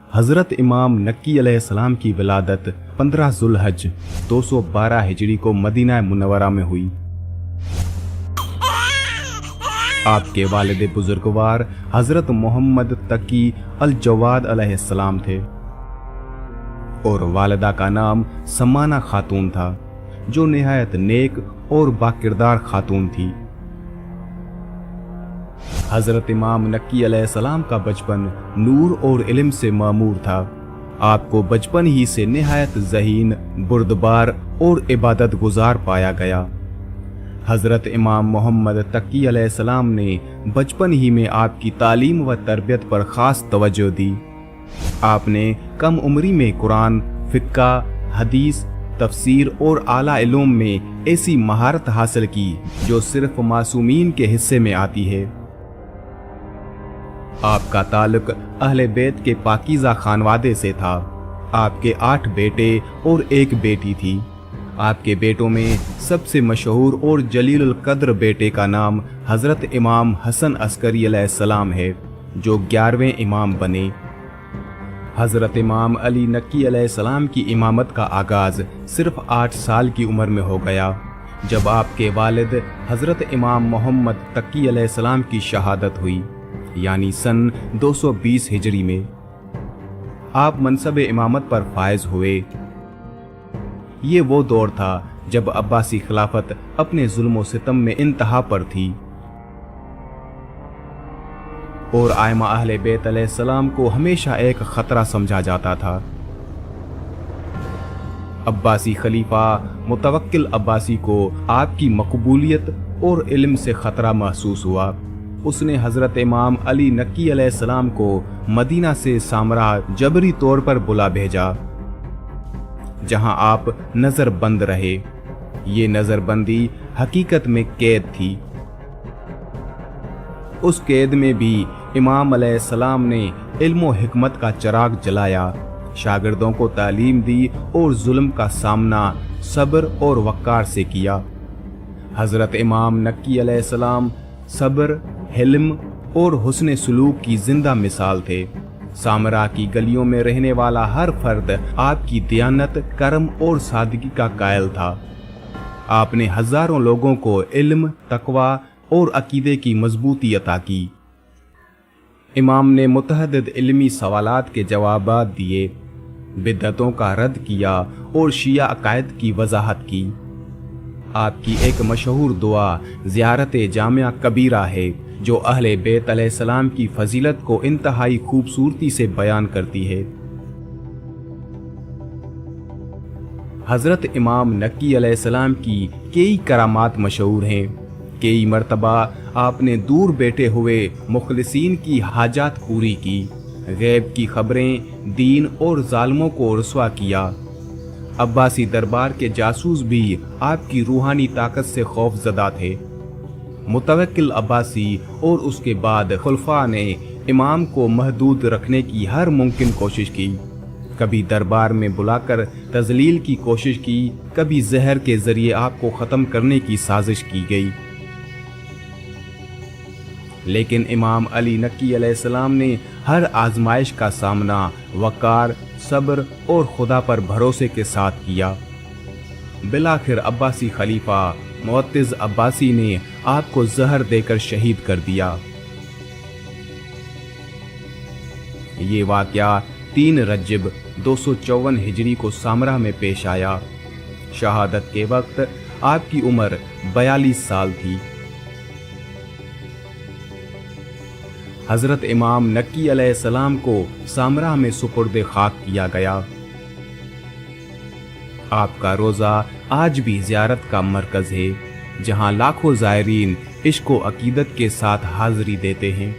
हज़रत इमाम नक्की अलैहिस्सलाम की विलादत 15 ज़ुल्हज 212 हिजरी को मदीना मुनव्वरा में हुई। आपके वालिद बुजुर्गवार हज़रत मोहम्मद तकी अल जवाद अलैहिस्सलाम थे और वालिदा का नाम समाना खातून था, जो निहायत नेक और बाकिरदार खातून थी। हज़रत इमाम नक्की अलैहिस्सलाम का बचपन नूर और इल्म से मामूर था। आपको बचपन ही से निहायत ज़हीन, बुर्दबार और इबादत गुजार पाया गया। हज़रत इमाम मोहम्मद तकी अलैहिस्सलाम ने बचपन ही में आपकी तालीम व तरबियत पर ख़ास तवज्जो दी। आपने कम उम्री में कुरान, फ़िक़्ह, हदीस, तफसीर और आला इल्म में ऐसी महारत हासिल की जो सिर्फ मासूमीन के हिस्से में आती है। आपका ताल्लुक अहले बैत के पाकीज़ा खानवादे से था। आपके 8 बेटे और 1 बेटी थी। आपके बेटों में सबसे मशहूर और जलीलुल कद्र बेटे का नाम हज़रत इमाम हसन अस्करी अलैहिस्सलाम है, जो 11वें इमाम बने। हज़रत इमाम अली नक्की अलैहिस्सलाम की इमामत का आगाज़ सिर्फ 8 साल की उम्र में हो गया, जब आपके वालिद हज़रत इमाम मोहम्मद तकी अलैहिस्सलाम की शहादत हुई, यानी सन 220 हिजरी में। आप मनसब इमामत पर फायज हुए। ये वो दौर था जब अब्बासी खिलाफत अपने जुल्म सितम में इंतहा पर थी और आइमा अहले बैत अलैहिस्सलाम को हमेशा एक खतरा समझा जाता था। अब्बासी खलीफा मुतवक्किल अब्बासी को आपकी मकबूलियत और इल्म से खतरा महसूस हुआ। उसने हज़रत इमाम अली नक्की अलैहिस्सलाम को मदीना से सामरा जबरी तौर पर बुला भेजा, जहां आप नज़रबंद रहे। ये नज़रबंदी हकीकत में कैद थी। उस कैद में भी इमाम अलैहिस्सलाम ने इल्म व हिकमत का चिराग जलाया, शागिर्दों को तालीम दी और जुल्म का सामना सब्र और वक़ार से किया। हज़रत इमाम नक्की अलैहिस्सलाम सब्र, हिल्म और हुस्न सुलूक की जिंदा मिसाल थे। सामरा की गलियों में रहने वाला हर फर्द आपकी दियानत, करम और सादगी का कायल था। आपने हजारों लोगों को इल्म, तकवा और अकीदे की मजबूती अता की। इमाम ने मुतअद्दिद इल्मी सवालात के जवाबात दिए, बिदअतों का रद्द किया और शिया अकायद की वजाहत की। आपकी एक मशहूर दुआ ज़ियारत जामिया कबीरा है, जो अहले बैत अलैहिस्सलाम की फजीलत को इंतहाई खूबसूरती से बयान करती है। हज़रत इमाम नक्की अलैहिस्सलाम की कई करामात मशहूर हैं। कई मरतबा आपने दूर बैठे हुए मुखलिसीन की हाजात पूरी की, गैब की खबरें, दीन और जालिमों को रुसवा किया। अब्बासी दरबार के जासूस भी आपकी रूहानी ताकत से खौफजदा थे। मुतवक्किल अब्बासी और उसके बाद खुलफा ने इमाम को महदूद रखने की हर मुमकिन कोशिश की। कभी दरबार में बुलाकर तजलील की कोशिश की, कभी जहर के जरिए आपको ख़त्म करने की साजिश की गई। लेकिन इमाम अली नक्की अलैहिस्सलाम ने हर आजमाइश का सामना वक़ार, सब्र और खुदा पर भरोसे के साथ किया। बिलाखिर अब्बासी खलीफा मुअत्तिज़ अब्बासी ने आपको जहर देकर शहीद कर दिया। ये वाक़या 3 रजब 254 हिजरी को सामरा में पेश आया। शहादत के वक्त आपकी उम्र 42 साल थी। हज़रत इमाम नक्की अलैहिस्सलाम को सामरा में सुपुर्द खाक किया गया। आपका रोज़ा आज भी ज़ियारत का मरकज़ है, जहां लाखों ज़ायरीन इश्क व अकीदत के साथ हाज़री देते हैं।